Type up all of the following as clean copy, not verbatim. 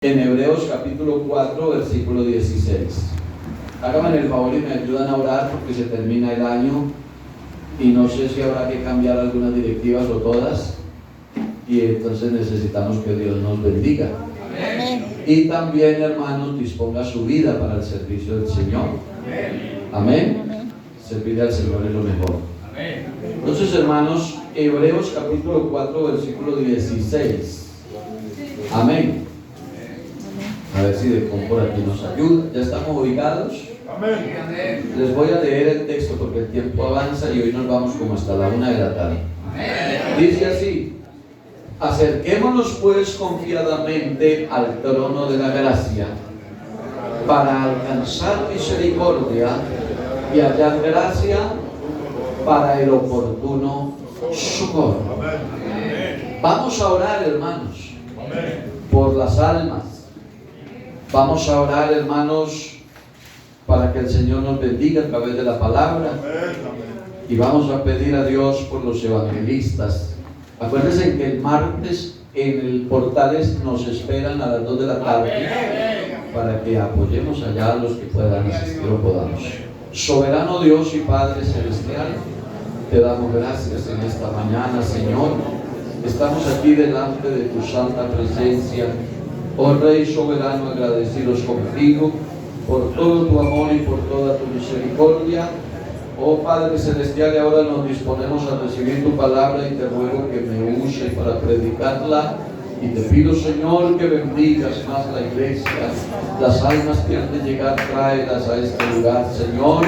en Hebreos capítulo 4, versículo 16. Háganme el favor y me ayudan a orar porque se termina el año y no sé si habrá que cambiar algunas directivas o todas, y entonces necesitamos que Dios nos bendiga. Amén. Y también, hermanos, disponga su vida para el servicio del Señor. Amén. Amén. Servirle al Señor es lo mejor. Amén. Entonces, hermanos, Hebreos capítulo 4, versículo 16. Amén. A ver si de por aquí nos ayuda. ¿Ya estamos ubicados? Amén. Les voy a leer el texto porque el tiempo avanza y hoy nos vamos como hasta la 1 de la tarde. Dice así: acerquémonos pues confiadamente al trono de la gracia para alcanzar misericordia y hallar gracia para el oportuno socorro. Vamos a orar, hermanos, por las almas. Vamos a orar, hermanos, para que el Señor nos bendiga a través de la palabra. Y vamos a pedir a Dios por los evangelistas. Acuérdense que el martes en el Portales nos esperan a las 2 de la tarde para que apoyemos allá a los que puedan asistir o podamos. Soberano Dios y Padre Celestial, te damos gracias en esta mañana, Señor. Estamos aquí delante de tu santa presencia. Oh Rey soberano, agradecidos contigo por todo tu amor y por toda tu misericordia. Oh Padre Celestial, y ahora nos disponemos a recibir tu palabra y te ruego que me uses para predicarla. Y te pido, Señor, que bendigas más la iglesia, las almas que han de llegar, tráelas a este lugar, Señor,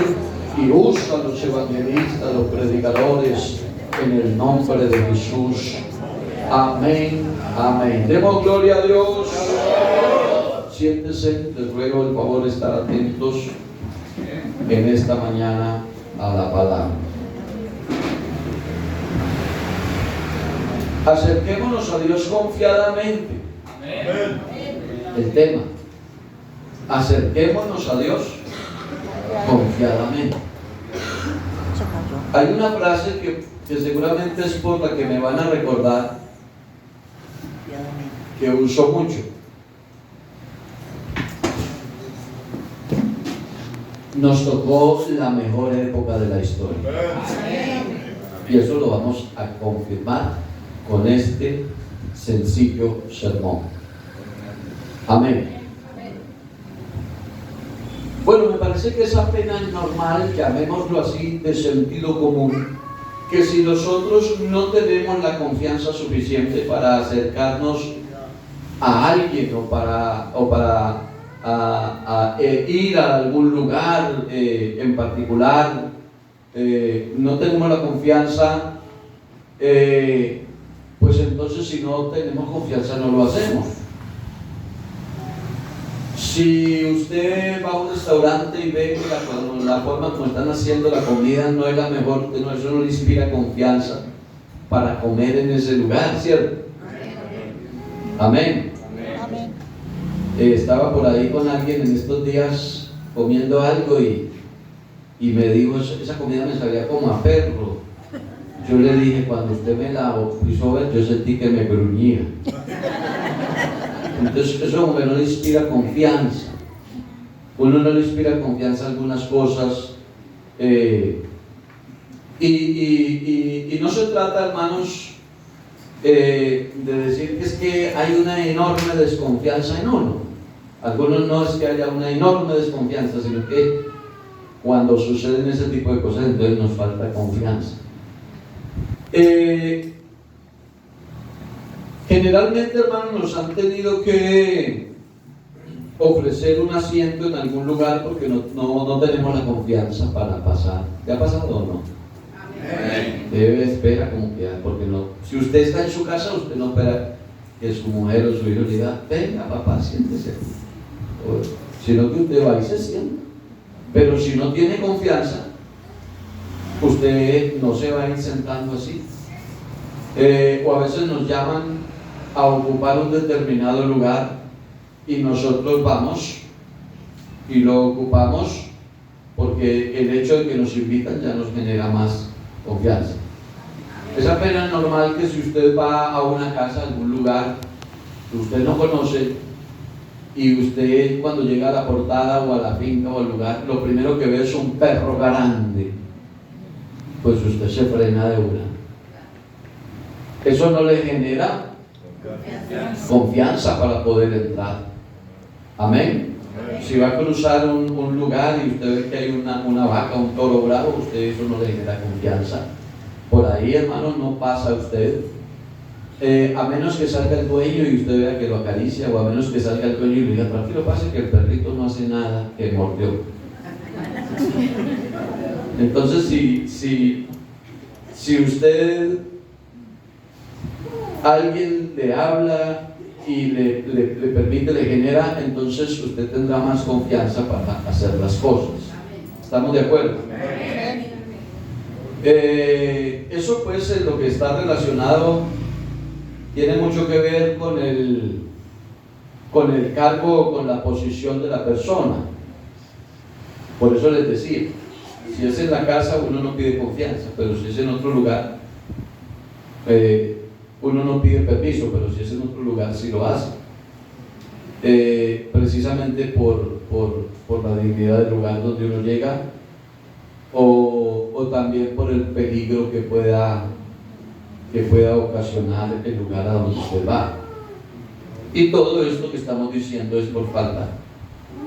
y usa a los evangelistas, los predicadores, en el nombre de Jesús. Amén, amén. Demos gloria a Dios. Siéntese, les ruego el favor de estar atentos en esta mañana a la palabra. Acerquémonos a Dios confiadamente. El tema: acerquémonos a Dios confiadamente. Hay una frase que seguramente es por la que me van a recordar, que uso mucho. Nos tocó la mejor época de la historia. Y eso lo vamos a confirmar con este sencillo sermón. Amén. Bueno, me parece que es apenas normal, llamémoslo así, de sentido común, que si nosotros no tenemos la confianza suficiente para acercarnos a alguien o para ir a algún lugar en particular, no tenemos la confianza, pues entonces si no tenemos confianza no lo hacemos. Si usted va a un restaurante y ve que la forma como están haciendo la comida no es la mejor, eso no le inspira confianza para comer en ese lugar, ¿cierto? Amén. Amén. Estaba por ahí con alguien en estos días comiendo algo y me dijo, esa comida me sabía como a perro. Yo le dije, cuando usted me la hizo ver, yo sentí que me gruñía. Entonces eso como que no le inspira confianza. Uno no le inspira confianza a algunas cosas. Y no se trata, hermanos, de decir que es que hay una enorme desconfianza en uno. Algunos no es que haya una enorme desconfianza, sino que cuando suceden ese tipo de cosas, entonces nos falta confianza. Generalmente, hermanos, nos han tenido que ofrecer un asiento en algún lugar porque no tenemos la confianza para pasar. ¿Te ha pasado o no? Amén. Debe esperar como que, porque no. Si usted está en su casa, usted no espera que su mujer o su hijo le diga, venga papá, siéntese. Sino que usted va y se sienta. Pero si no tiene confianza, usted no se va a ir sentando así. O a veces nos llaman a ocupar un determinado lugar y nosotros vamos y lo ocupamos porque el hecho de que nos invitan ya nos genera más confianza. Es apenas normal que si usted va a una casa, a algún lugar que usted no conoce, y usted cuando llega a la portada o a la finca o al lugar, lo primero que ve es un perro grande, pues usted se frena de una. Eso no le genera confianza para poder entrar. Amén. Si va a cruzar un lugar y usted ve que hay una vaca, un toro bravo, usted eso no le genera confianza. Por ahí, hermano, no pasa usted. A menos que salga el dueño y usted vea que lo acaricia, o a menos que salga el dueño y le diga, tranquilo, pase que el perrito no hace nada, que mordió. Entonces, si usted, alguien le habla y le permite, le genera, entonces usted tendrá más confianza para hacer las cosas. ¿Estamos de acuerdo? Eso pues es lo que está relacionado, tiene mucho que ver con el cargo, con la posición de la persona. Por eso les decía, si es en la casa uno no pide confianza, pero si es en otro lugar uno no pide permiso, pero si es en otro lugar sí lo hace, precisamente por la dignidad del lugar donde uno llega, o también por el peligro que pueda ocasionar el lugar a donde usted va. Y todo esto que estamos diciendo es por falta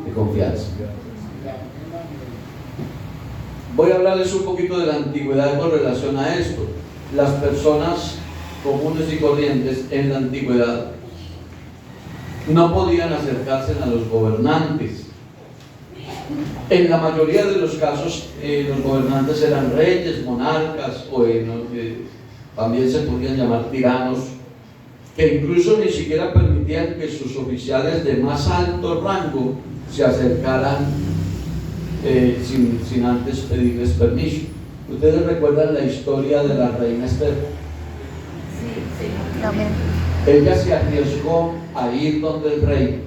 de confianza. Voy a hablarles un poquito de la antigüedad con relación a esto. Las personas comunes y corrientes en la antigüedad no podían acercarse a los gobernantes. En la mayoría de los casos los gobernantes eran reyes, monarcas, o también se podían llamar tiranos, que incluso ni siquiera permitían que sus oficiales de más alto rango se acercaran sin antes pedirles permiso. ¿Ustedes recuerdan la historia de la reina Esther? Sí, amén. Ella se arriesgó a ir donde el rey.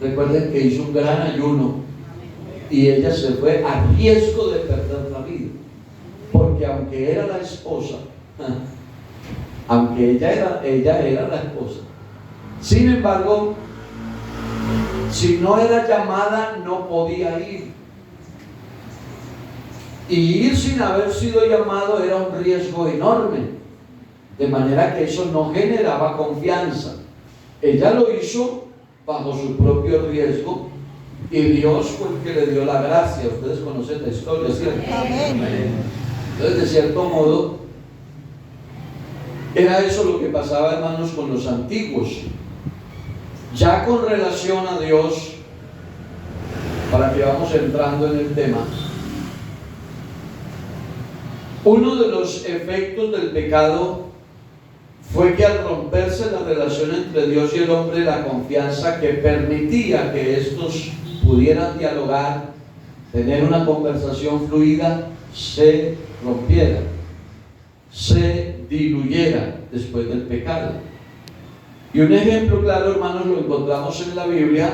Recuerden que hizo un gran ayuno y ella se fue a riesgo de perder la vida, porque aunque era la esposa, aunque ella era la esposa, sin embargo, si no era llamada no podía ir, y ir sin haber sido llamado era un riesgo enorme, de manera que eso no generaba confianza. Ella lo hizo bajo su propio riesgo y Dios fue el que le dio la gracia. Ustedes conocen la historia, ¿cierto? Amén. Entonces, de cierto modo, era eso lo que pasaba, hermanos, con los antiguos. Ya con relación a Dios, para que vamos entrando en el tema, uno de los efectos del pecado fue que al romperse la relación entre Dios y el hombre, la confianza que permitía que estos pudieran dialogar, tener una conversación fluida, se rompiera, se diluyera después del pecado. Y un ejemplo claro, hermanos, lo encontramos en la Biblia,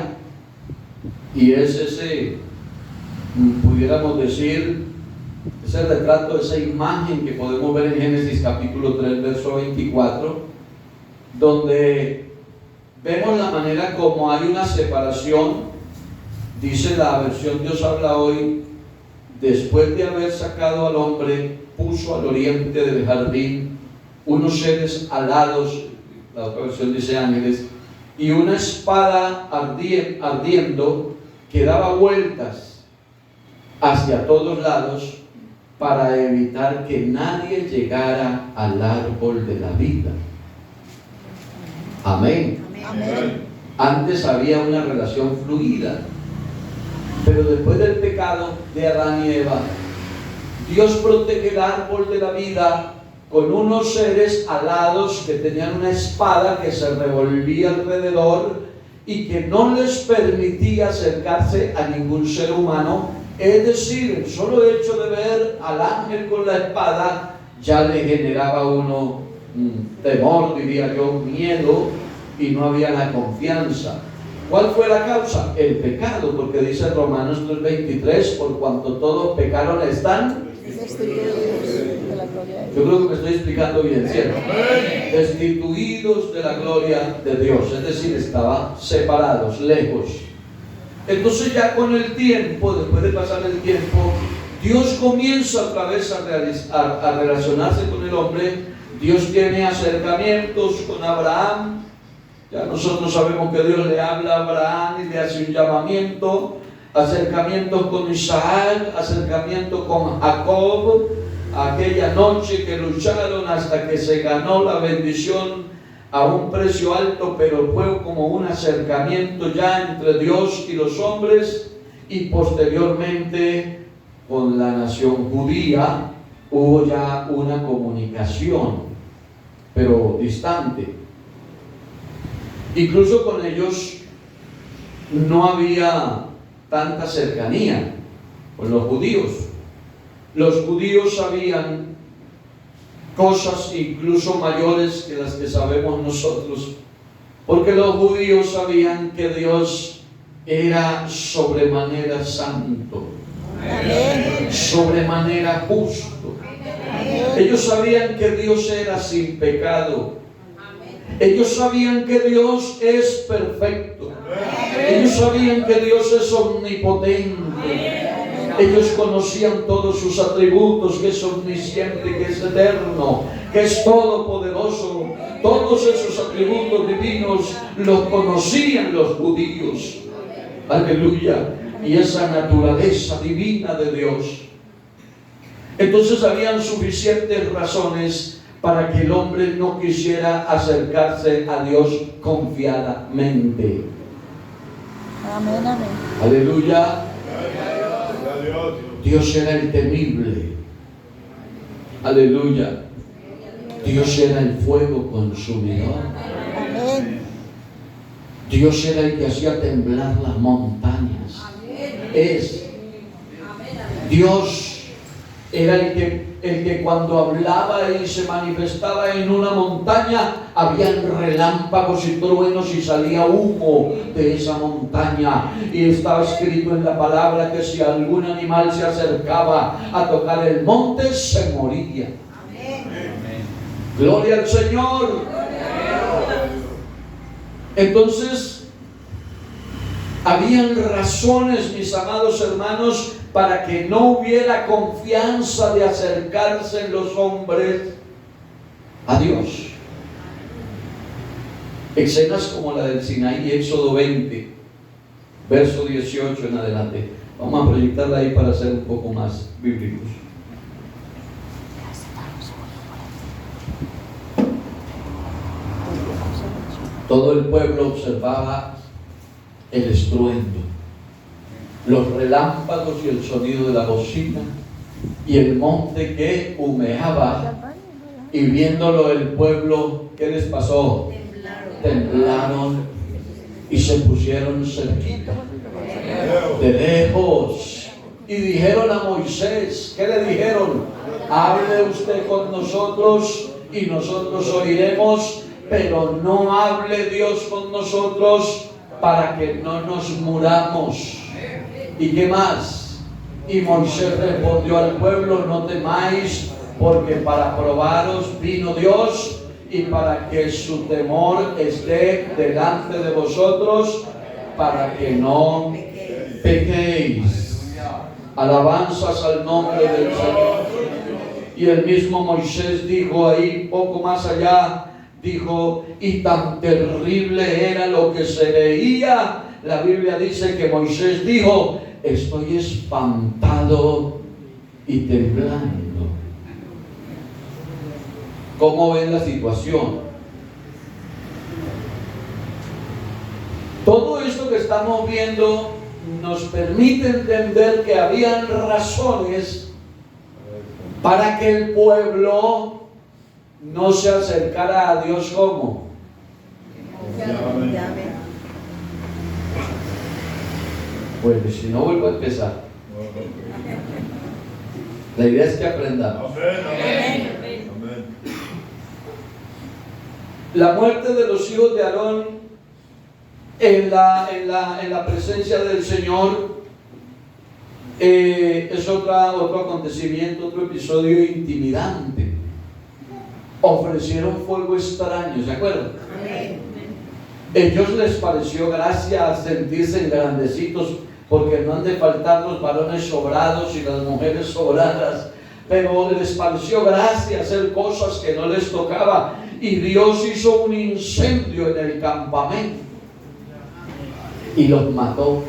y es ese, pudiéramos decir, ese retrato, esa imagen que podemos ver en Génesis capítulo 3, verso 24, donde vemos la manera como hay una separación. Dice la versión Dios habla hoy: después de haber sacado al hombre, puso al oriente del jardín unos seres alados, la otra versión dice ángeles, y una espada ardiendo que daba vueltas hacia todos lados para evitar que nadie llegara al árbol de la vida. Amén. Amén. Antes había una relación fluida, pero después del pecado de Adán y Eva, Dios protege el árbol de la vida con unos seres alados que tenían una espada que se revolvía alrededor y que no les permitía acercarse a ningún ser humano. Es decir, el solo hecho de ver al ángel con la espada ya le generaba a uno temor, diría yo, miedo, y no había la confianza. ¿Cuál fue la causa? El pecado, porque dice Romanos 3:23, por cuanto todos pecaron están Destituidos de la gloria de Yo Dios. creo que me estoy explicando bien, ¿cierto? Destituidos de la gloria de Dios, es decir, estaban separados, lejos. Entonces ya con el tiempo, después de pasar el tiempo, Dios comienza otra vez a relacionarse con el hombre. Dios tiene acercamientos con Abraham. Ya nosotros sabemos que Dios le habla a Abraham y le hace un llamamiento. Acercamientos con Isaac, acercamiento con Jacob. Aquella noche que lucharon hasta que se ganó la bendición a un precio alto, pero fue como un acercamiento ya entre Dios y los hombres. Y posteriormente con la nación judía hubo ya una comunicación, pero distante. Incluso con ellos no había tanta cercanía con los judíos. Los judíos sabían cosas incluso mayores que las que sabemos nosotros, porque los judíos sabían que Dios era sobremanera santo, sobremanera justo. Ellos sabían que Dios era sin pecado. Ellos sabían que Dios es perfecto. Ellos sabían que Dios es omnipotente. Ellos conocían todos sus atributos, que es omnisciente, que es eterno, que es todopoderoso. Todos esos atributos divinos los conocían los judíos. Aleluya. Y esa naturaleza divina de Dios. Entonces habían suficientes razones para que el hombre no quisiera acercarse a Dios confiadamente. Amén, amén. Aleluya. Dios era el temible. Aleluya. Dios era el fuego consumidor. Amén. Dios era el que hacía temblar las montañas. Dios era el que cuando hablaba y se manifestaba en una montaña, habían relámpagos y truenos y salía humo de esa montaña. Y estaba escrito en la palabra que si algún animal se acercaba a tocar el monte, se moría. Gloria al Señor. Entonces, habían razones, mis amados hermanos, para que no hubiera confianza de acercarse en los hombres a Dios. Escenas como la del Sinaí, Éxodo 20, verso 18 en adelante. Vamos a proyectarla ahí para ser un poco más bíblicos. Todo el pueblo observaba el estruendo, los relámpagos y el sonido de la bocina, y el monte que humeaba. Y viéndolo el pueblo, ¿qué les pasó? Temblaron y se pusieron cerquita, de lejos, y dijeron a Moisés, ¿qué le dijeron? Hable usted con nosotros y nosotros oiremos, pero no hable Dios con nosotros para que no nos muramos. ¿Y qué más? Y Moisés respondió al pueblo, no temáis, porque para probaros vino Dios y para que su temor esté delante de vosotros, para que no pequéis. Alabanzas al nombre del Señor. Y el mismo Moisés dijo ahí, poco más allá, dijo, y tan terrible era lo que se veía. La Biblia dice que Moisés dijo, estoy espantado y temblando. ¿Cómo ven la situación? Todo esto que estamos viendo nos permite entender que habían razones para que el pueblo no se acercara a Dios. ¿Cómo? Pues si no, vuelvo a empezar. La idea es que aprendamos. La muerte de los hijos de Aarón en la presencia del Señor Es otro acontecimiento, otro episodio intimidante. Ofrecieron fuego extraño, ¿se acuerdan? Ellos les pareció gracia sentirse engrandecidos, porque no han de faltar los varones sobrados y las mujeres sobradas, pero les pareció gracia hacer cosas que no les tocaba, y Dios hizo un incendio en el campamento y los mató.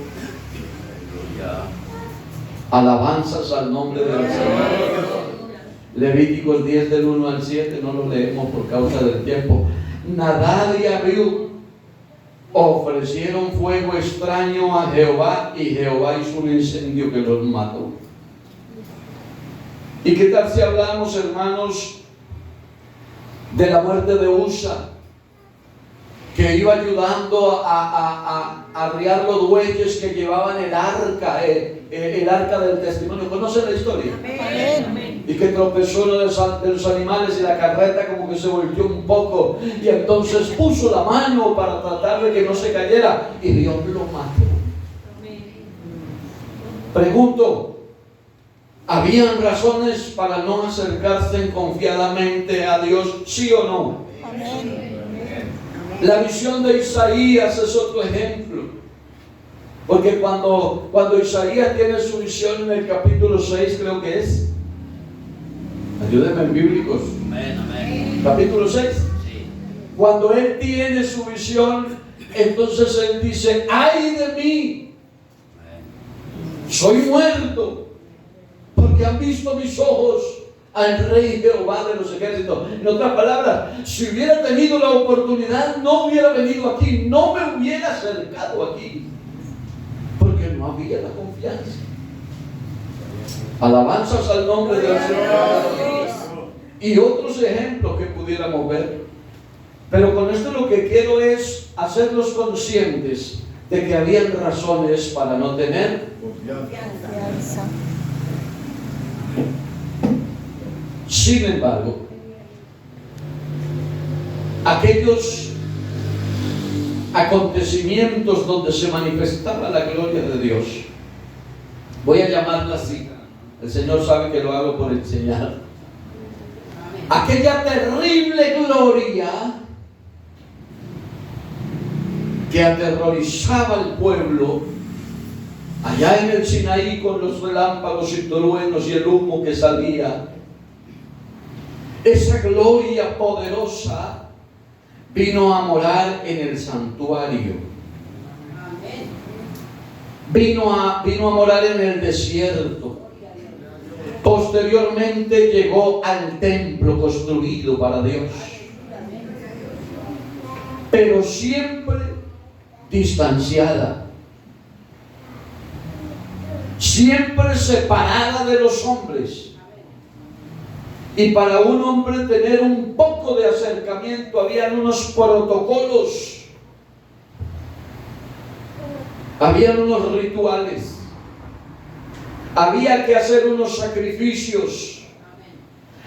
Alabanzas al nombre del Señor. Levíticos 10 del 1 al 7, no lo leemos por causa del tiempo. Nadab y Abiú ofrecieron fuego extraño a Jehová, y Jehová hizo un incendio que los mató. ¿Y qué tal si hablamos, hermanos, de la muerte de Usa, que iba ayudando a arriar los bueyes que llevaban el arca del testimonio? ¿Conocen la historia? Amén. Y que tropezó uno de los animales y la carreta como que se volteó un poco, y entonces puso la mano para tratar de que no se cayera, y Dios lo mató. Pregunto, ¿habían razones para no acercarse confiadamente a Dios? ¿Sí o no? Amén. La visión de Isaías es otro ejemplo, porque cuando Isaías tiene su visión en el capítulo 6, creo que es, ayúdenme en bíblicos, capítulo 6, cuando él tiene su visión, entonces él dice: ¡ay de mí! Soy muerto, porque han visto mis ojos al Rey Jehová de los ejércitos. En otras palabras, si hubiera tenido la oportunidad, no hubiera venido aquí, no me hubiera acercado aquí, porque no había la confianza. Alabanzas al nombre del Señor. Y otros ejemplos que pudiéramos ver. Pero con esto lo que quiero es hacerlos conscientes de que habían razones para no tener Confianza. Sin embargo, aquellos acontecimientos donde se manifestaba la gloria de Dios, voy a llamarla así, el Señor sabe que lo hago por enseñar, aquella terrible gloria que aterrorizaba al pueblo allá en el Sinaí, con los relámpagos y truenos y el humo que salía. Esa gloria poderosa vino a morar en el santuario. Vino a morar en el desierto. Posteriormente llegó al templo construido para Dios. Pero siempre distanciada. Siempre separada de los hombres. Y para un hombre tener un poco de acercamiento, habían unos protocolos, habían unos rituales, había que hacer unos sacrificios,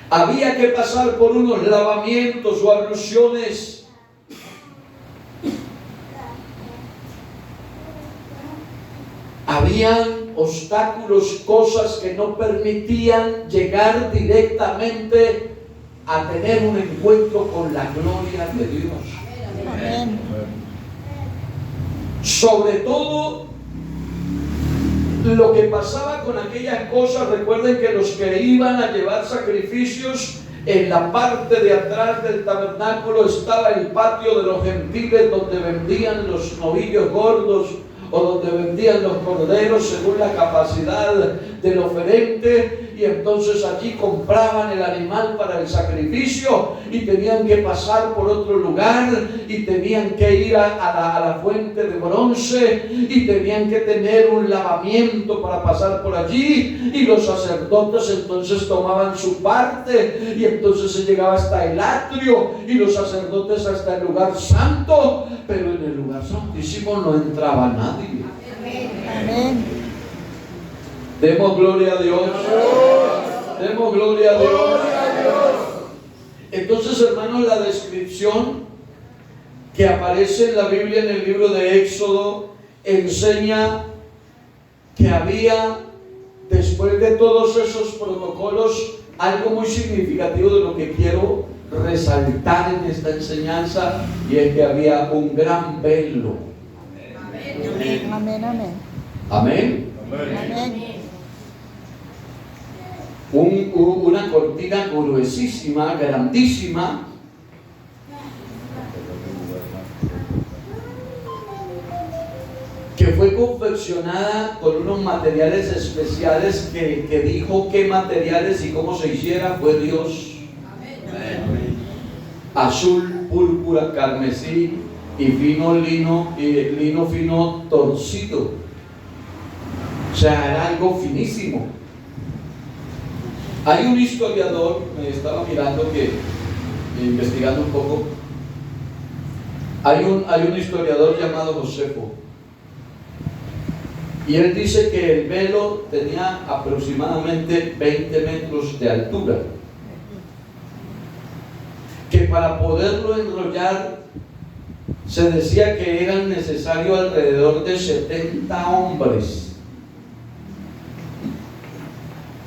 había que pasar por unos lavamientos o abluciones. Habían obstáculos, cosas que no permitían llegar directamente a tener un encuentro con la gloria de Dios. Amén. Sobre todo, lo que pasaba con aquellas cosas, recuerden que los que iban a llevar sacrificios, en la parte de atrás del tabernáculo estaba el patio de los gentiles, donde vendían los novillos gordos, o donde vendían los corderos según la capacidad del oferente, y entonces allí compraban el animal para el sacrificio y tenían que pasar por otro lugar y tenían que ir a la fuente de bronce y tenían que tener un lavamiento para pasar por allí, y los sacerdotes entonces tomaban su parte y entonces se llegaba hasta el atrio y los sacerdotes hasta el lugar santo, pero en el lugar santísimo no entraba nadie. Amén. Demos gloria a Dios. Demos gloria a Dios. Entonces, hermanos, la descripción que aparece en la Biblia, en el libro de Éxodo, enseña que había después de todos esos protocolos, algo muy significativo de lo que quiero resaltar en esta enseñanza, y es que había un gran velo. Amén, amén. Amén. Amén. Una cortina gruesísima, grandísima, que fue confeccionada con unos materiales especiales que dijo qué materiales y cómo se hiciera fue Dios. Azul, púrpura, carmesí y fino lino fino torcido. O sea, era algo finísimo. Hay un historiador, me estaba mirando investigando un poco, hay un historiador llamado Josefo, y él dice que el velo tenía aproximadamente 20 metros de altura, que para poderlo enrollar se decía que eran necesarios alrededor de 70 hombres,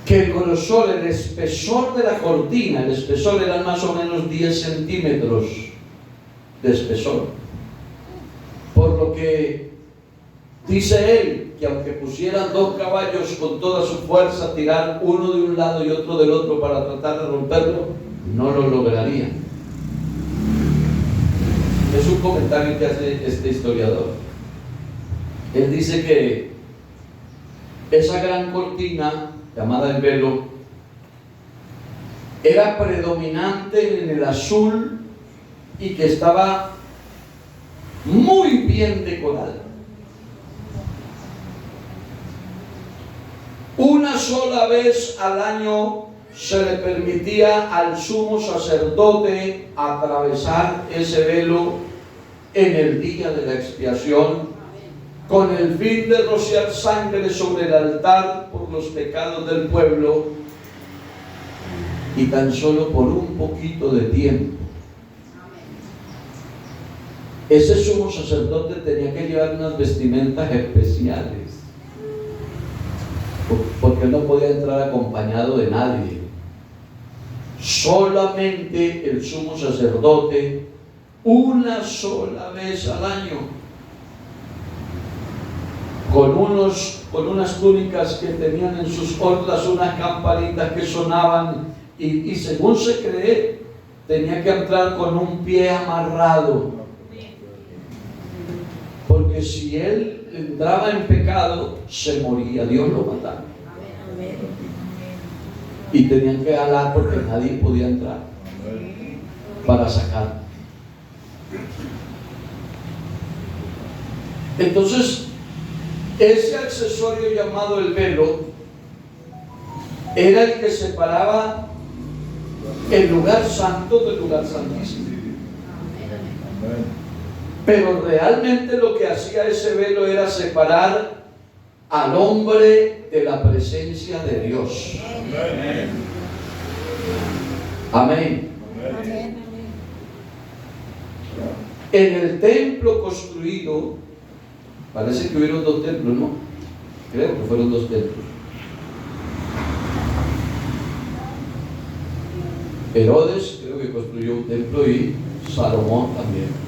que el grosor, el espesor de la cortina, el espesor eran más o menos 10 centímetros de espesor, por lo que dice él que aunque pusieran 2 caballos con toda su fuerza a tirar uno de un lado y otro del otro para tratar de romperlo, no lo lograrían. Es un comentario que hace este historiador. Él dice que esa gran cortina llamada el velo era predominante en el azul y que estaba muy bien decorada. Una sola vez al año se le permitía al sumo sacerdote atravesar ese velo en el día de la expiación, con el fin de rociar sangre sobre el altar por los pecados del pueblo, y tan solo por un poquito de tiempo. Ese sumo sacerdote tenía que llevar unas vestimentas especiales, porque no podía entrar acompañado de nadie. Solamente el sumo sacerdote, una sola vez al año, con unas túnicas que tenían en sus orlas unas campanitas que sonaban, y según se cree, tenía que entrar con un pie amarrado, porque si él entraba en pecado, se moría, Dios lo mataba. Y tenían que jalar porque nadie podía entrar para sacar. Entonces, ese accesorio llamado el velo era el que separaba el lugar santo del lugar santísimo. Pero realmente lo que hacía ese velo era separar al hombre de la presencia de Dios. Amén. Amén. En el templo construido, parece que hubieron 2 templos, ¿no? Creo que fueron 2 templos. Herodes creo que construyó un templo, y Salomón también.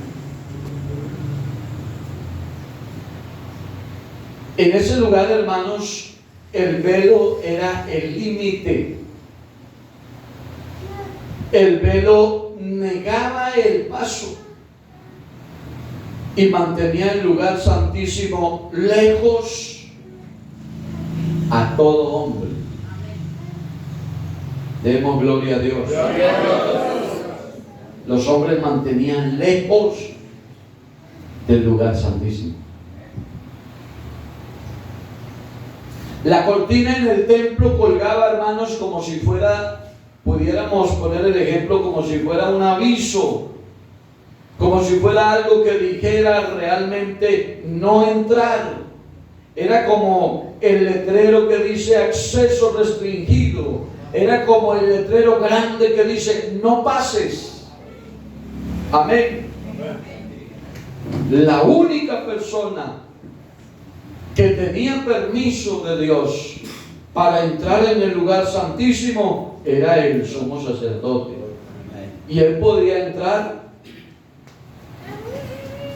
En ese lugar, hermanos, el velo era el límite. El velo negaba el paso y mantenía el lugar santísimo lejos a todo hombre. Demos gloria a Dios. Los hombres mantenían lejos del lugar santísimo. La cortina en el templo colgaba, hermanos, como si fuera, pudiéramos poner el ejemplo, como si fuera un aviso, como si fuera algo que dijera realmente no entrar. Era como el letrero que dice acceso restringido, era como el letrero grande que dice no pases. Amén. La única persona que tenía permiso de Dios para entrar en el lugar santísimo era el sumo sacerdote. Y él podía entrar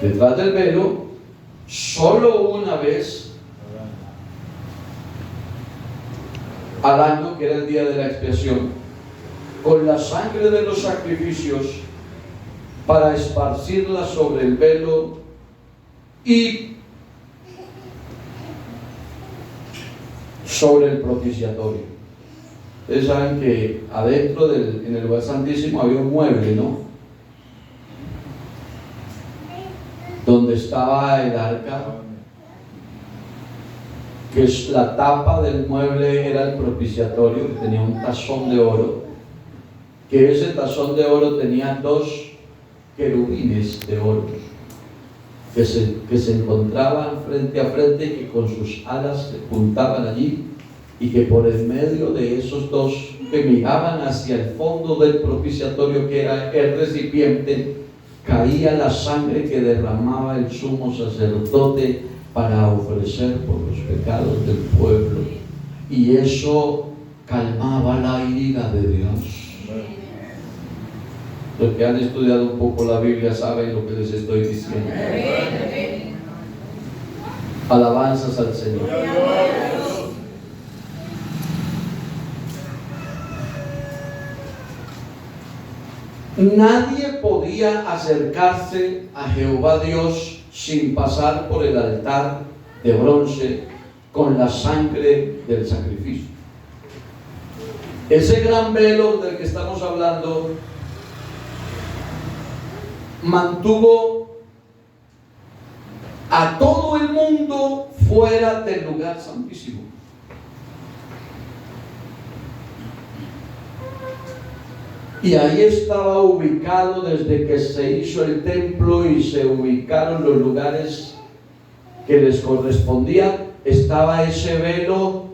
detrás del velo solo una vez al año, que era el día de la expiación, con la sangre de los sacrificios para esparcirla sobre el velo y sobre el propiciatorio. Ustedes saben que adentro en el lugar santísimo había un mueble, ¿no? Donde estaba el arca, que es la tapa del mueble, era el propiciatorio, que tenía un tazón de oro, que ese tazón de oro tenía 2 querubines de oro que se encontraban frente a frente y que con sus alas se puntaban allí, y que por el medio de esos 2 que miraban hacia el fondo del propiciatorio, que era el recipiente, caía la sangre que derramaba el sumo sacerdote para ofrecer por los pecados del pueblo, y eso calmaba la ira de Dios. Los que han estudiado un poco la Biblia saben lo que les estoy diciendo. Alabanzas al Señor. Nadie podía acercarse a Jehová Dios sin pasar por el altar de bronce con la sangre del sacrificio. Ese gran velo del que estamos hablando mantuvo a todo el mundo fuera del lugar santísimo. Y ahí estaba ubicado desde que se hizo el templo y se ubicaron los lugares que les correspondían. Estaba ese velo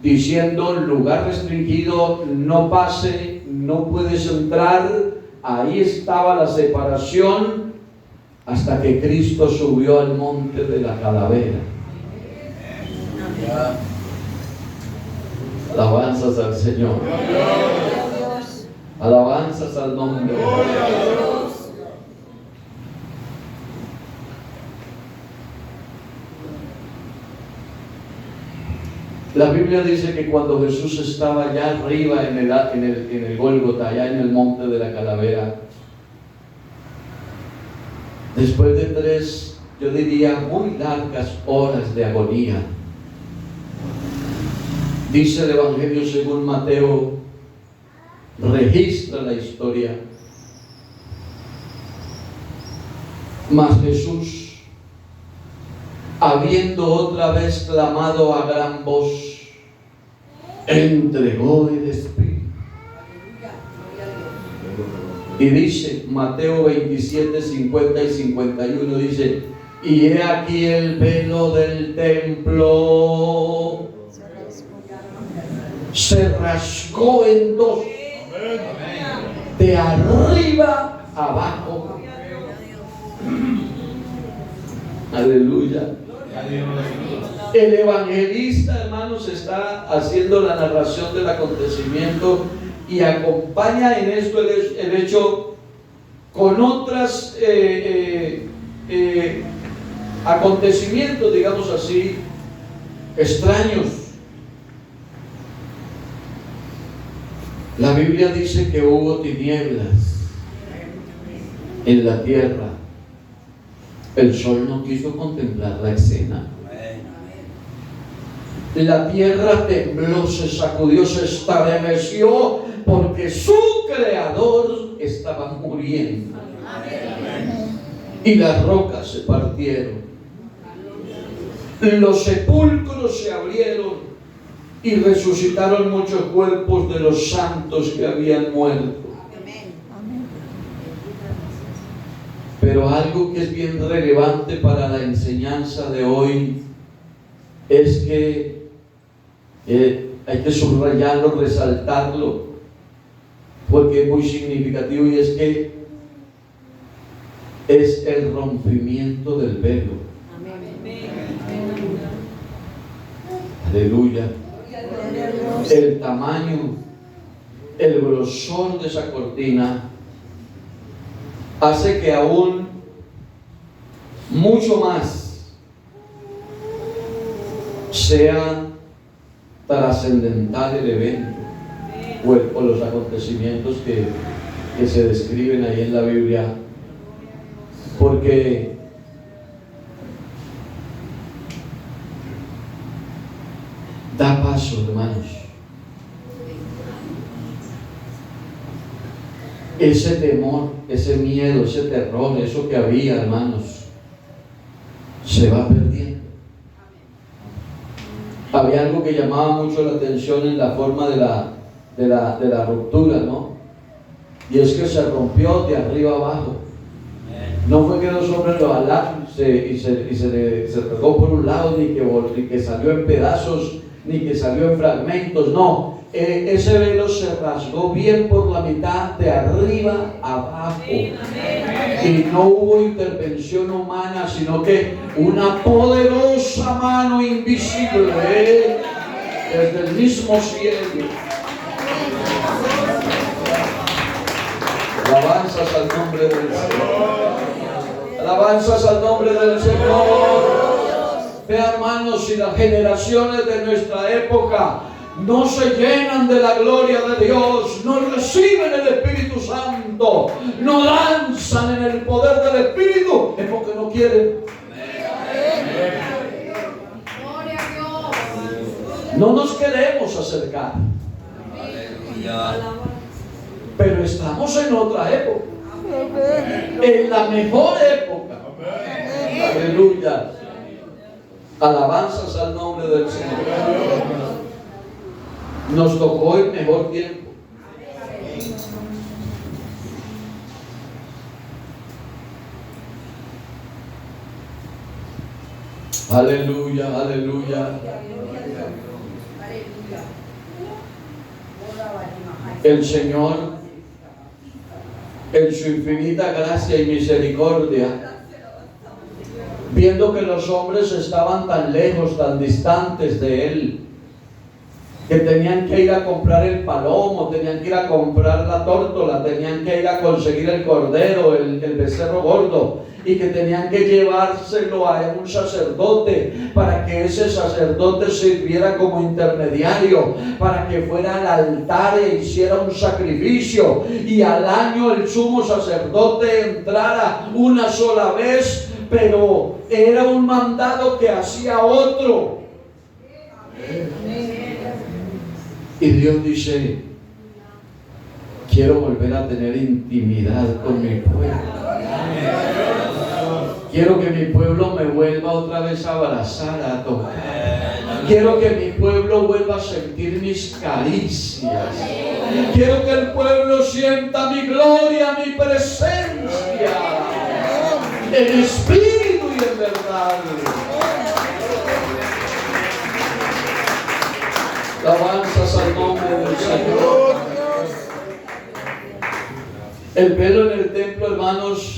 diciendo: lugar restringido, no pase, no puedes entrar. Ahí estaba la separación hasta que Cristo subió al monte de la calavera. Alabanzas al Señor. Alabanzas al nombre de Dios. La Biblia dice que cuando Jesús estaba allá arriba en el Gólgota, allá en el monte de la calavera, después de 3, yo diría, muy largas horas de agonía, dice el Evangelio según Mateo, registra la historia, mas Jesús, habiendo otra vez clamado a gran voz, entregó el Espíritu. Y dice Mateo 27, 50 y 51, dice: y he aquí el velo del templo se rasgó en 2, de arriba abajo. Aleluya. El evangelista, hermanos, está haciendo la narración del acontecimiento y acompaña en esto el hecho con otros acontecimientos, digamos así, extraños. La Biblia dice que hubo tinieblas en la tierra. El sol no quiso contemplar la escena. La tierra tembló, se sacudió, se estremeció, porque su creador estaba muriendo. Y las rocas se partieron. Los sepulcros se abrieron y resucitaron muchos cuerpos de los santos que habían muerto. Pero algo que es bien relevante para la enseñanza de hoy es que hay que subrayarlo, resaltarlo, porque es muy significativo, y es que es el rompimiento del velo. Aleluya. el tamaño, el grosor de esa cortina hace que aún mucho más sea trascendental el evento o los acontecimientos que se describen ahí en la Biblia, porque da paso, hermanos. Ese temor, ese miedo, ese terror, eso que había, hermanos, se va perdiendo. Había algo que llamaba mucho la atención en la forma de la ruptura, ¿no? Y es que se rompió de arriba abajo. No fue que dos hombres lo jalaron y se pegó por un lado, ni que salió en pedazos, ni que salió en fragmentos, no. Ese velo se rasgó bien por la mitad, de arriba abajo. Y no hubo intervención humana, sino que una poderosa mano invisible desde el mismo cielo. Alabanzas al nombre del Señor. Alabanzas al nombre del Señor. Vea, hermanos, si las generaciones de nuestra época no se llenan de la gloria de Dios, no reciben el Espíritu Santo, no danzan en el poder del Espíritu, es porque no quieren. No nos queremos acercar. Pero estamos en otra época, en la mejor época. Aleluya. Alabanzas al nombre del Señor. Nos tocó el mejor tiempo. Aleluya, aleluya. El Señor, en su infinita gracia y misericordia, viendo que los hombres estaban tan lejos, tan distantes de Él, que tenían que ir a comprar el palomo, tenían que ir a comprar la tórtola, tenían que ir a conseguir el cordero, el becerro gordo, y que tenían que llevárselo a un sacerdote para que ese sacerdote sirviera como intermediario, para que fuera al altar e hiciera un sacrificio, y al año el sumo sacerdote entrara una sola vez, pero era un mandado que hacía otro. Y Dios dice: quiero volver a tener intimidad con mi pueblo. Quiero que mi pueblo me vuelva otra vez a abrazar, a tocar. Quiero que mi pueblo vuelva a sentir mis caricias. Quiero que el pueblo sienta mi gloria, mi presencia, en espíritu y en verdad. Alabanzas al nombre del Señor. El velo en el templo, hermanos,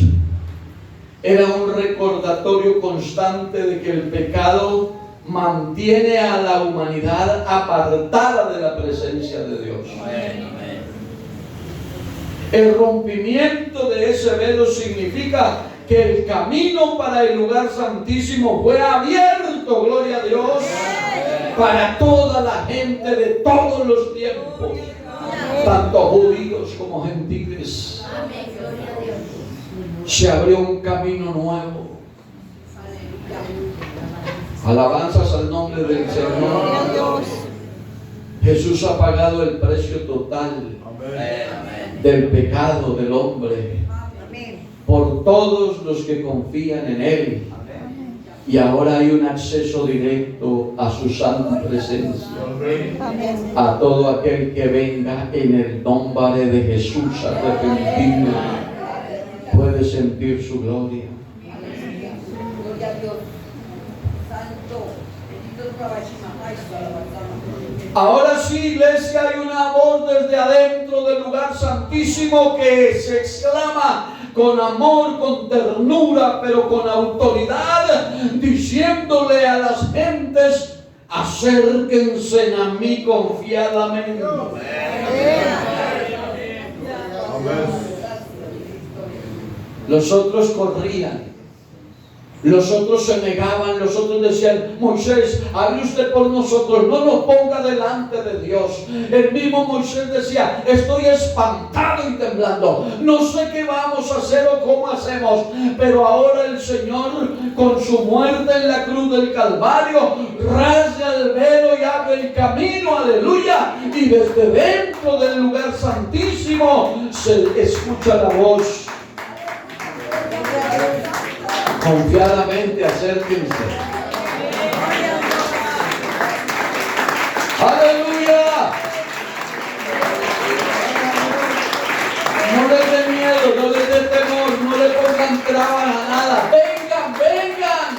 era un recordatorio constante de que el pecado mantiene a la humanidad apartada de la presencia de Dios. El rompimiento de ese velo significa que el camino para el lugar santísimo fue abierto, gloria a Dios, para toda la gente de todos los tiempos, tanto judíos como gentiles. Se abrió un camino nuevo. Alabanzas al nombre del Señor. Jesús ha pagado el precio total del pecado del hombre por todos los que confían en Él. Y ahora hay un acceso directo a su santa presencia. A todo aquel que venga en el nombre de Jesús arrepentido puede sentir su gloria. Gloria a Dios. Santo. Ahora sí, iglesia, hay una voz desde adentro del lugar santísimo que se exclama con amor, con ternura, pero con autoridad, diciéndole a las gentes: acérquense a mí confiadamente. Los otros corrían. Los otros se negaban, los otros decían: Moisés, hable usted por nosotros, no nos ponga delante de Dios. El mismo Moisés decía: estoy espantado y temblando, no sé qué vamos a hacer o cómo hacemos, pero ahora el Señor, con su muerte en la cruz del Calvario, rasga el velo y abre el camino, aleluya, y desde dentro del lugar santísimo se escucha la voz: confiadamente acérquense. ¡Aleluya! No les dé miedo, no les dé temor, no le pongan trabas a nada. ¡Vengan, vengan!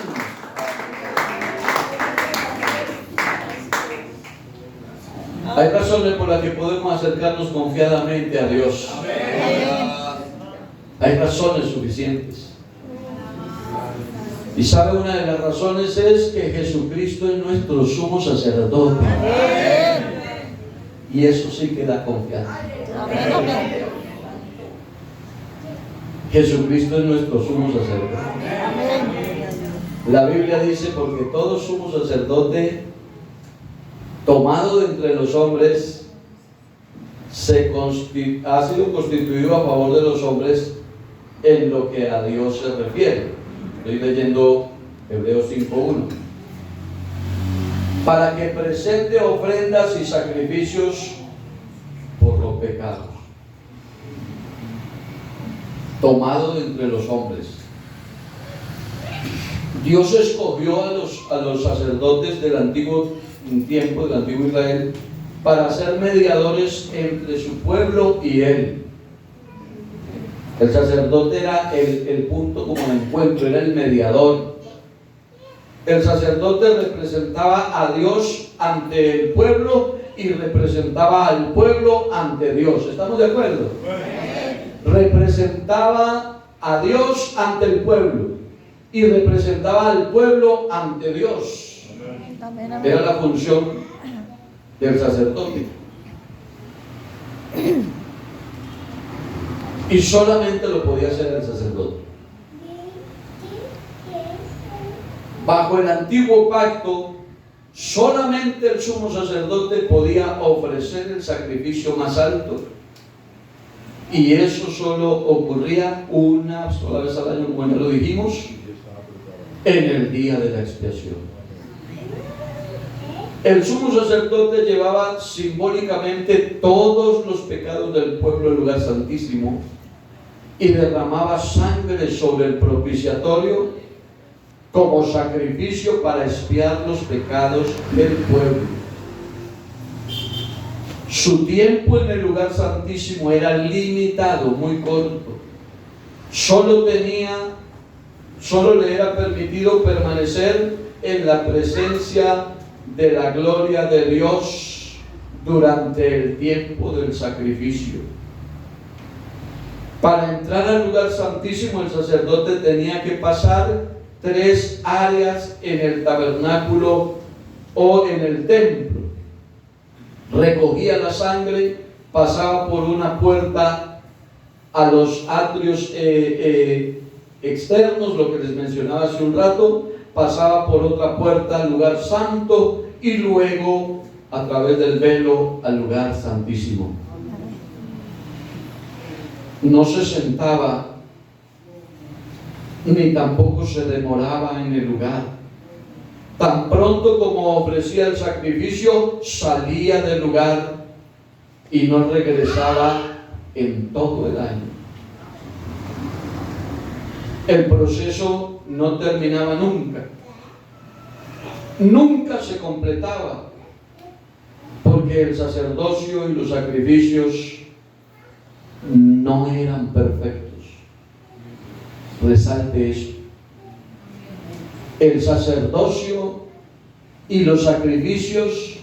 Hay razones por las que podemos acercarnos confiadamente a Dios. Hay razones suficientes. Y sabe, una de las razones es que Jesucristo es nuestro sumo sacerdote. Y eso sí que da confianza. Jesucristo es nuestro sumo sacerdote. La Biblia dice: porque todo sumo sacerdote tomado de entre los hombres ha sido constituido a favor de los hombres en lo que a Dios se refiere. Estoy leyendo Hebreos 5:1. Para que presente ofrendas y sacrificios por los pecados. Tomado de entre los hombres. Dios escogió a los sacerdotes del antiguo tiempo, del antiguo Israel, para ser mediadores entre su pueblo y Él. El sacerdote era el punto como de encuentro, era el mediador. El sacerdote representaba a Dios ante el pueblo y representaba al pueblo ante Dios. ¿Estamos de acuerdo? Representaba a Dios ante el pueblo y representaba al pueblo ante Dios. Era la función del sacerdote. Y solamente lo podía hacer el sacerdote. Bajo el antiguo pacto, solamente el sumo sacerdote podía ofrecer el sacrificio más alto. Y eso solo ocurría una sola vez al año, como ya lo dijimos, en el día de la expiación. El sumo sacerdote llevaba simbólicamente todos los pecados del pueblo al lugar santísimo y derramaba sangre sobre el propiciatorio como sacrificio para expiar los pecados del pueblo. Su tiempo en el lugar santísimo era limitado, muy corto. Solo le era permitido permanecer en la presencia de la gloria de Dios durante el tiempo del sacrificio. Para entrar al lugar santísimo, el sacerdote tenía que pasar 3 áreas en el tabernáculo o en el templo. Recogía la sangre, pasaba por una puerta a los atrios externos, lo que les mencionaba hace un rato, pasaba por otra puerta al lugar santo y luego a través del velo al lugar santísimo. No se sentaba ni tampoco se demoraba en el lugar. Tan pronto como ofrecía el sacrificio, salía del lugar y no regresaba en todo el año. El proceso no terminaba nunca. Nunca se completaba, porque el sacerdocio y los sacrificios no eran perfectos. Resalte eso. El sacerdocio y los sacrificios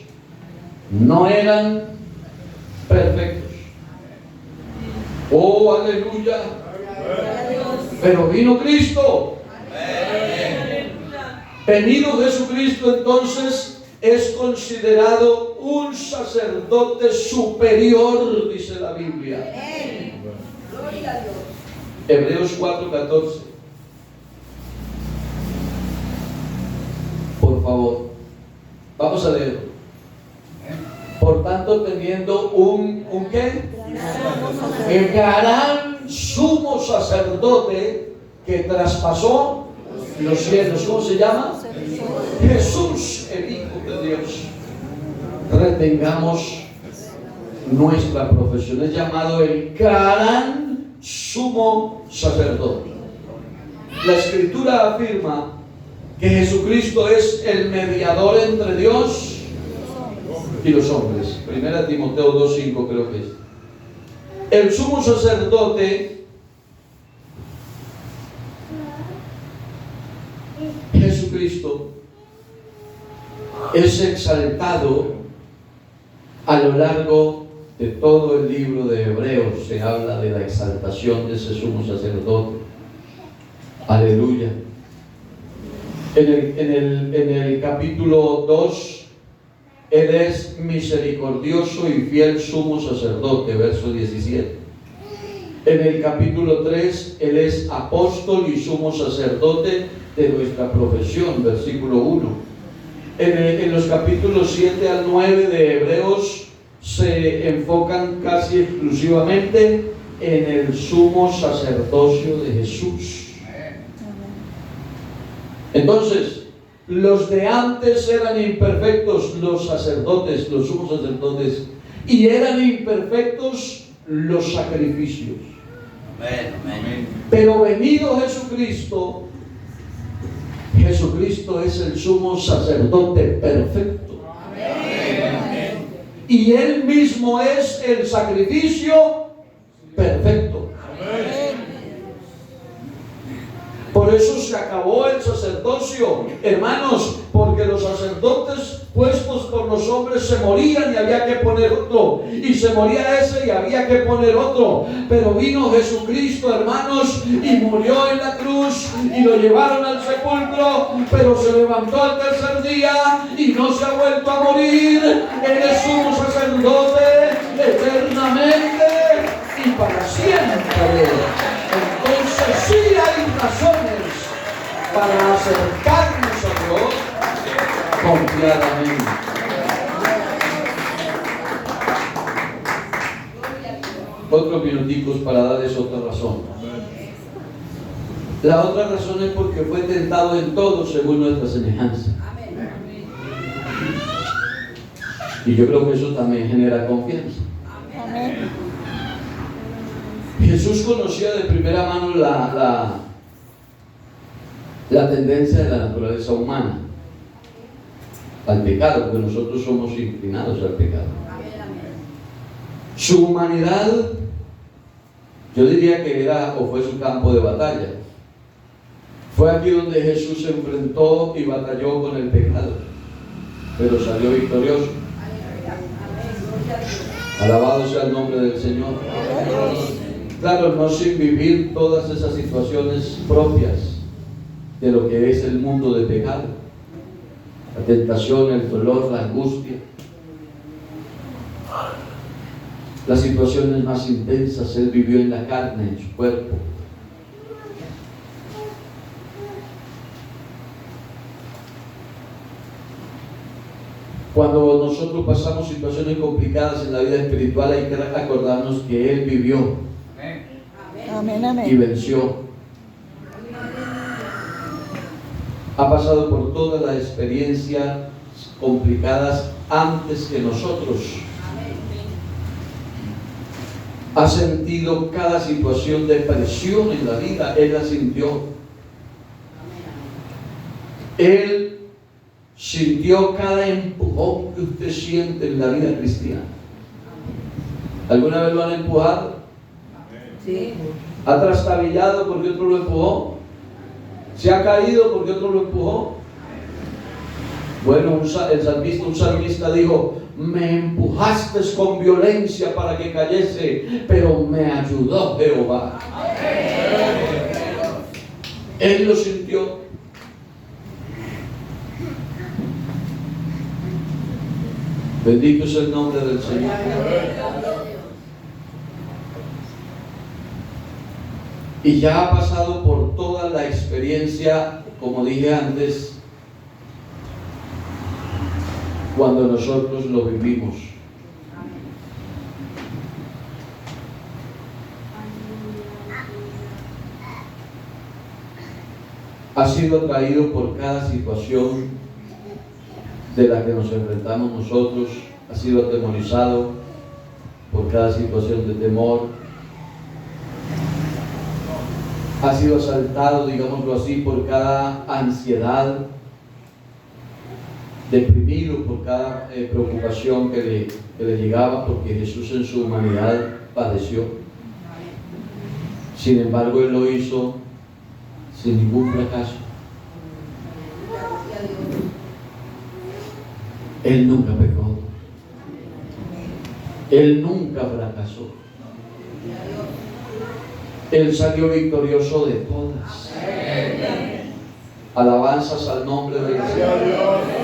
no eran perfectos. Oh, aleluya. Pero vino Cristo. Venido Jesucristo, entonces es considerado un sacerdote superior, dice la Biblia. Amén. Gloria a Dios. Hebreos 4:14. Por favor, vamos a leer. Por tanto, teniendo un ¿qué? El gran sumo sacerdote que traspasó los cielos. ¿Cómo se llama? Jesús, el Hijo de Dios. Retengamos nuestra profesión. Es llamado el gran sumo sacerdote. La Escritura afirma que Jesucristo es el mediador entre Dios y los hombres. Primera Timoteo 2:5 creo que es. El sumo sacerdote Jesucristo es exaltado a lo largo de todo el libro de Hebreos. Se habla de la exaltación de ese sumo sacerdote. Aleluya. En el capítulo 2, Él es misericordioso y fiel sumo sacerdote, verso 17. En el capítulo 3, Él es apóstol y sumo sacerdote de nuestra profesión, versículo 1. En los capítulos 7 al 9 de Hebreos se enfocan casi exclusivamente en el sumo sacerdocio de Jesús. Entonces, los de antes eran imperfectos, los sacerdotes, los sumos sacerdotes, y eran imperfectos los sacrificios. Amén. Pero venido Jesucristo, Jesucristo es el sumo sacerdote perfecto. Amén. Y Él mismo es el sacrificio perfecto. Por eso se acabó el sacerdocio, hermanos, porque los sacerdotes puestos por los hombres se morían y había que poner otro, y se moría ese y había que poner otro. Pero vino Jesucristo, hermanos, y murió en la cruz y lo llevaron al sepulcro, pero se levantó al tercer día y no se ha vuelto a morir. Él es sumo sacerdote eternamente y para siempre. Entonces sí hay razones para acercarnos a Dios confiadamente. Otros minuticos para darles otra razón. La otra razón es porque fue tentado en todo según nuestra semejanza. Y yo creo que eso también genera confianza. Amén. Jesús conocía de primera mano la tendencia de la naturaleza humana al pecado, porque nosotros somos inclinados al pecado. Su humanidad, yo diría que era o fue su campo de batalla. Fue aquí donde Jesús se enfrentó y batalló con el pecado, pero salió victorioso. Alabado sea el nombre del Señor. Claro, no sin vivir todas esas situaciones propias de lo que es el mundo de pecado. La tentación, el dolor, la angustia. Las situaciones más intensas Él vivió en la carne, en su cuerpo. Cuando nosotros pasamos situaciones complicadas en la vida espiritual, hay que acordarnos que Él vivió Amén, y amén. venció. Ha pasado por todas las experiencias complicadas antes que nosotros. Ha sentido cada situación de presión en la vida, Él la sintió. Él sintió cada empujón que usted siente en la vida cristiana. ¿Alguna vez lo han empujado? Sí. ¿Ha trastabillado porque otro lo empujó? ¿Se ha caído porque otro lo empujó? Bueno, un salmista dijo: me empujaste con violencia para que cayese, pero me ayudó Jehová. Él lo sintió. Bendito es el nombre del Señor. Y ya ha pasado por toda la experiencia, como dije antes, cuando nosotros lo vivimos. Ha sido atraído por cada situación de la que nos enfrentamos nosotros, ha sido atemorizado por cada situación de temor, ha sido asaltado, digámoslo así, por cada ansiedad, deprimido por cada preocupación que le llegaba, porque Jesús en su humanidad padeció. Sin embargo, Él lo hizo sin ningún fracaso. Él nunca pecó. Él nunca fracasó. Él salió victorioso de todas. Alabanzas al nombre del Señor.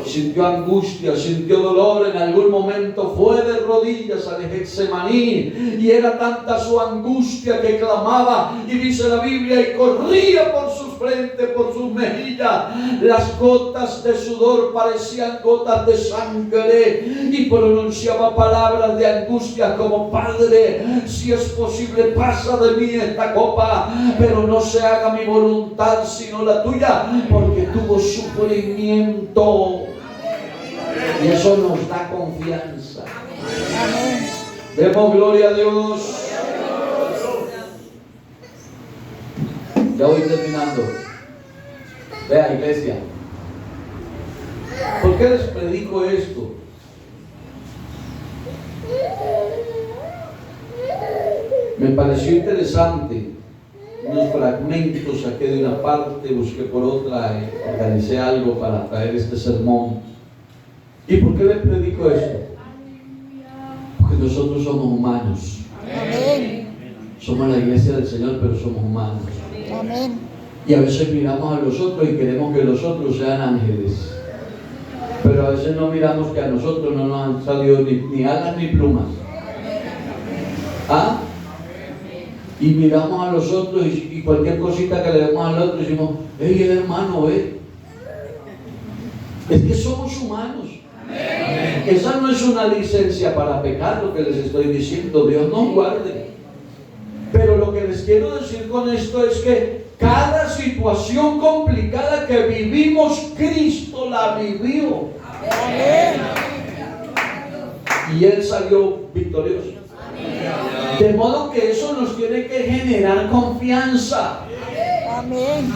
Sintió angustia, sintió dolor, en algún momento fue de rodillas al Getsemaní y era tanta su angustia que clamaba, y dice la Biblia, y corría por sus frentes, por sus mejillas, las gotas de sudor parecían gotas de sangre, y pronunciaba palabras de angustia como: Padre, si es posible, pasa de mí esta copa, pero no se haga mi voluntad sino la tuya, porque tuvo sufrimiento. Y eso nos da confianza. Amén. Demos gloria a Dios. Ya voy terminando. Vea, iglesia, ¿por qué les predico esto? Me pareció interesante. Unos fragmentos saqué de una parte, busqué por otra, organicé algo para traer este sermón. ¿Y por qué les predico esto? Porque nosotros somos humanos. Amén. Somos la iglesia del Señor, pero somos humanos. Amén. Y a veces miramos a los otros y queremos que los otros sean ángeles. Pero a veces no miramos que a nosotros no nos han salido ni alas ni plumas. ¿Ah? Y miramos a los otros y cualquier cosita que le demos al otro decimos: ¡Ey, hermano, Es que somos humanos. Amén. Esa no es una licencia para pecar, lo que les estoy diciendo. Dios nos guarde. Pero lo que les quiero decir con esto es que cada situación complicada que vivimos, Cristo la vivió. Amén. Y Él salió victorioso. De modo que eso nos tiene que generar confianza. Amén.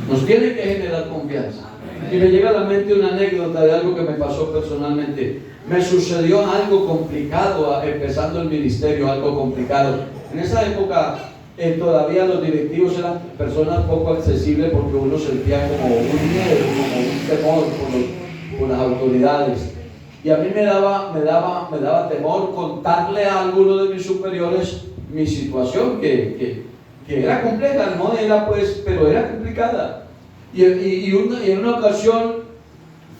Nos tiene que generar confianza. Y me llega a la mente una anécdota de algo que me pasó personalmente. Me sucedió algo complicado empezando el ministerio, algo complicado. En esa época todavía los directivos eran personas poco accesibles, porque uno sentía como un miedo, como un temor por las autoridades. Y a mí me daba temor contarle a alguno de mis superiores mi situación, que era compleja, no era pues, pero era complicada. Y en una ocasión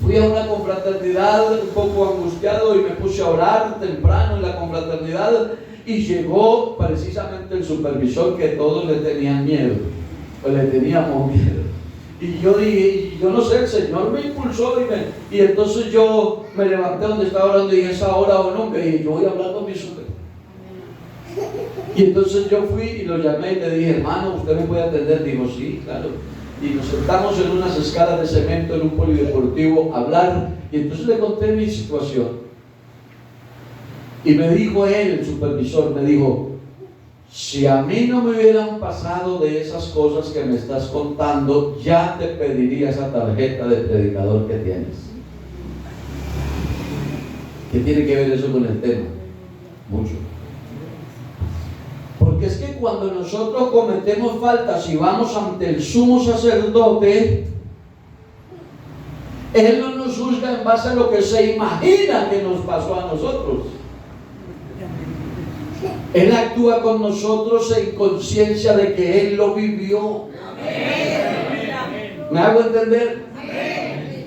fui a una confraternidad un poco angustiado y me puse a orar temprano en la confraternidad, y llegó precisamente el supervisor que todos le tenían miedo, pues le teníamos miedo. Y yo dije, yo no sé, el Señor me impulsó y entonces yo me levanté donde estaba orando y dije: es ahora o nunca, y yo voy a hablar con mi super. Y entonces yo fui y lo llamé y le dije: hermano, ¿usted me puede atender? Dijo: sí, claro. Y nos sentamos en unas escalas de cemento en un polideportivo a hablar, y entonces le conté mi situación. Y me dijo él, el supervisor, me dijo: si a mí no me hubieran pasado de esas cosas que me estás contando, ya te pediría esa tarjeta de predicador que tienes. ¿Qué tiene que ver eso con el tema? Mucho. Porque es que cuando nosotros cometemos faltas y vamos ante el sumo sacerdote, Él no nos juzga en base a lo que se imagina que nos pasó a nosotros. Él actúa con nosotros en conciencia de que Él lo vivió. ¿Me hago entender?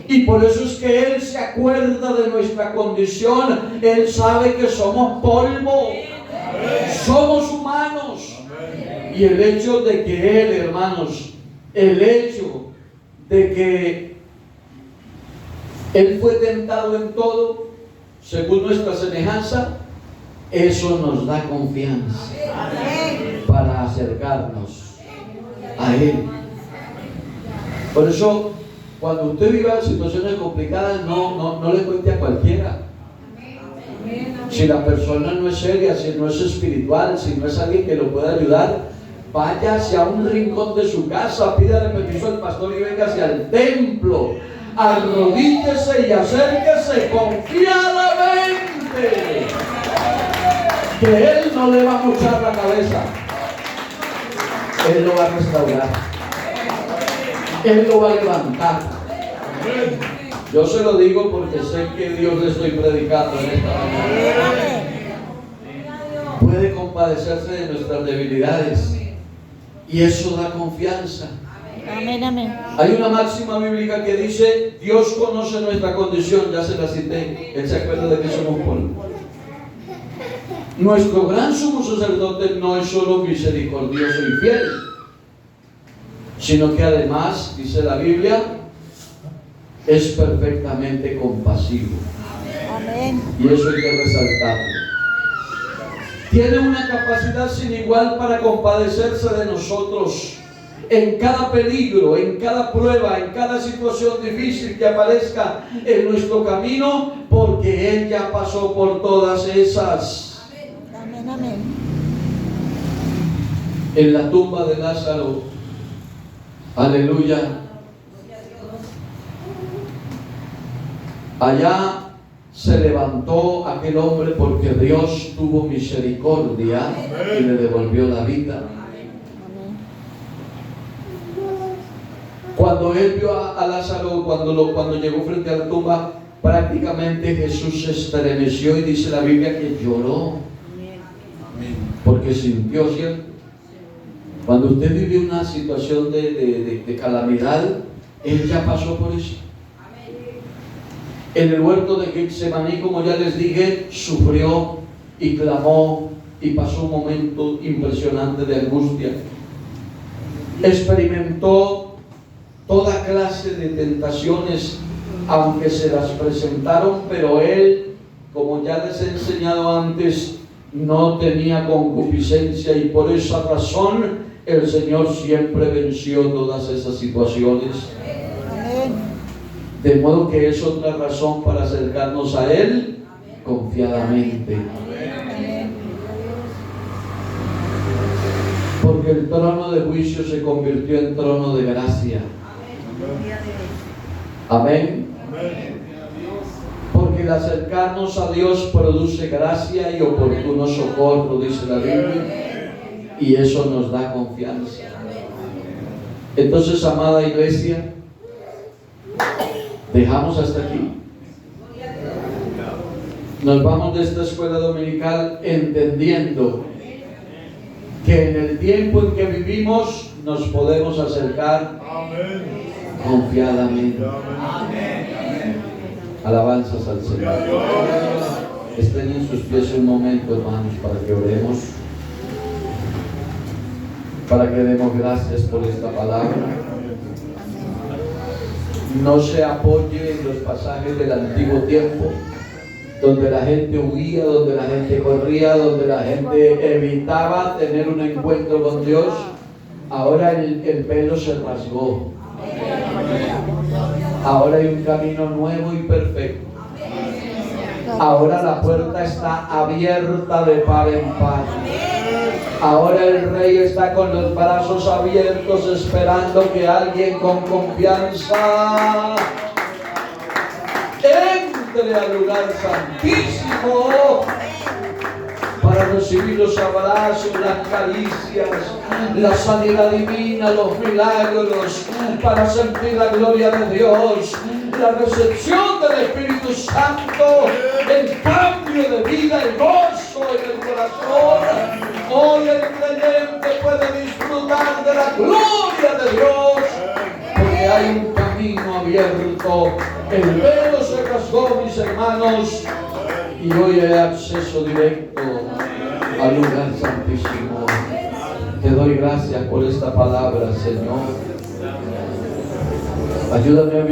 Y por eso es que Él se acuerda de nuestra condición. Él sabe que somos polvo, somos humanos. Y el hecho de que Él, hermanos, el hecho de que Él fue tentado en todo, según nuestra semejanza, eso nos da confianza para acercarnos a Él. Por eso, cuando usted viva situaciones complicadas, no le cuente a cualquiera. Si la persona no es seria, si no es espiritual, si no es alguien que lo pueda ayudar, vaya hacia un rincón de su casa, pídale permiso al pastor y venga hacia el templo. Arrodíllese y acérquese confiadamente, que Él no le va a mochar la cabeza. Él lo va a restaurar. Él lo va a levantar. Yo se lo digo porque sé que Dios le estoy predicando en esta mañana. Puede compadecerse de nuestras debilidades y eso da confianza. Amén, amén. Hay una máxima bíblica que dice: Dios conoce nuestra condición. Ya se la cité. Él se acuerda de que somos polvo. Nuestro gran sumo sacerdote no es solo misericordioso y fiel, sino que además, dice la Biblia, es perfectamente compasivo. Amén. Y eso hay que resaltarlo. Tiene una capacidad sin igual para compadecerse de nosotros en cada peligro, en cada prueba, en cada situación difícil que aparezca en nuestro camino, porque Él ya pasó por todas esas. Amén, amén. En la tumba de Lázaro, aleluya, allá se levantó aquel hombre porque Dios tuvo misericordia y le devolvió la vida. Cuando él vio a Lázaro, cuando llegó frente a la tumba, prácticamente Jesús se estremeció y dice la Biblia que lloró, porque sintió, ¿cierto? Cuando usted vive una situación de calamidad, Él ya pasó por eso. En el huerto de Getsemaní, como ya les dije, sufrió y clamó y pasó un momento impresionante de angustia. Experimentó toda clase de tentaciones, aunque se las presentaron, pero Él, como ya les he enseñado antes, no tenía concupiscencia y por esa razón el Señor siempre venció todas esas situaciones. De modo que es otra razón para acercarnos a Él confiadamente. Porque el trono de juicio se convirtió en trono de gracia. Amén. Porque el acercarnos a Dios produce gracia y oportuno socorro, dice la Biblia, y eso nos da confianza. Entonces, amada iglesia, dejamos hasta aquí. Nos vamos de esta escuela dominical entendiendo que en el tiempo en que vivimos nos podemos acercar confiadamente. Alabanzas al Señor. Estén en sus pies un momento, hermanos, para que oremos, para que demos gracias por esta palabra. No se apoye en los pasajes del antiguo tiempo, donde la gente huía, donde la gente corría, donde la gente evitaba tener un encuentro con Dios. Ahora el velo se rasgó. Ahora hay un camino nuevo y perfecto. Ahora la puerta está abierta de par en par. Ahora el Rey está con los brazos abiertos esperando que alguien con confianza entre al lugar santísimo para recibir los abrazos, las caricias, la sanidad divina, los milagros, para sentir la gloria de Dios, la recepción del Espíritu Santo, el cambio de vida, el gozo en el corazón. Hoy el creyente puede disfrutar de la gloria de Dios, porque hay un camino camino abierto, el velo se rasgó, mis hermanos, y hoy hay acceso directo al lugar santísimo. Te doy gracias por esta palabra, Señor. Ayúdame a